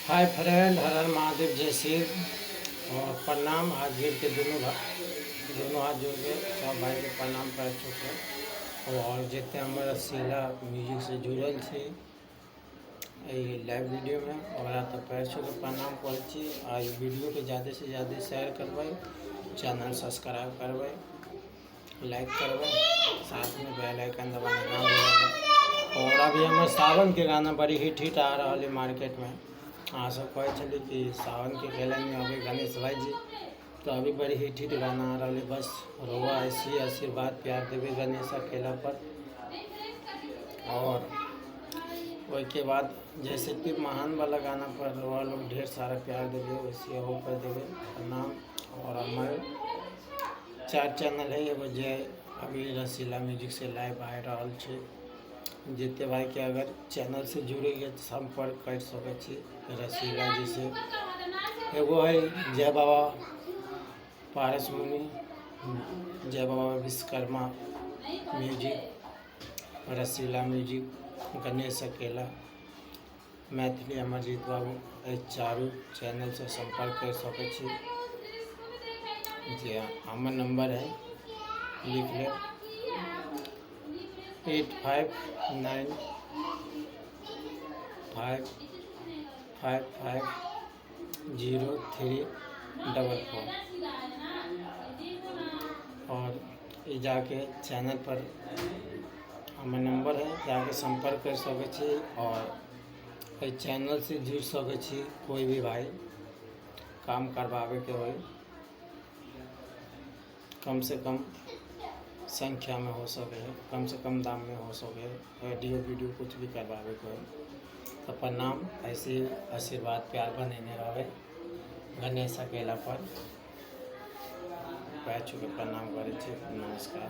Hi friend, हर हर महादेव, जय शिव और प्रणाम। हाथ जोड़ के दोनों हाथ जोड़ के सब भाई के प्रणाम कर चुके और जितने हमारा सिला म्यूजिक से जुड़ल छे लाइव वीडियो में और तो पैर छू के प्रणाम कर वीडियो के ज़्यादा से ज़्यादा शेयर करवाई, चैनल सब्सक्राइब करवाई, लाइक करवाई, साथ में बेल आइकन दबाना ना भूलें। और अभी हमें सावन के गाना बड़ी हिट आ रहा है मार्केट में। हाँ, सब कहे चलिए कि सावन के खेलन में अभी गणेश भाई जी तो अभी बड़ी हिट गाना आ रहा है। बस रोवा ऐसी आशीर्वाद प्यार देवे गणेश खेला पर। और वही के बाद जैसे कि महान वाला गाना पर रोवा लोग ढेर सारा प्यार देवे, वैसे हो कर देवे प्रणाम। और हमारे 4 चैनल है, एगो जे अभी रसीला म्यूजिक से लाइव आ रहा है। जितने भाई के अगर चैनल से जुड़े तो संपर्क कर सके रसीला जी से। एगो है जय बाबा पारस मुनि, जय बाबा विश्वकर्मा म्यूजिक, रसीला म्यूजिक, गणेश अकेला, मैथिली अमरजीत बाबू, ये चारों चैनल से संपर्क कर सके। जी हाँ, हमारा नंबर है, लिख ले 8595550344। और ये जाके चैनल पर हमारा नंबर है, जाके संपर्क कर सके और इस चैनल से जुड़ सके। कोई भी भाई काम करवावे के हो, कम से कम संख्या में हो सके, कम से कम दाम में हो सके, वीडियो कुछ भी करवावे को है तो प्रणाम। ऐसे आशीर्वाद प्यार बने रहे गणेश अकेला पर पैर छू के प्रणाम करे। नमस्कार।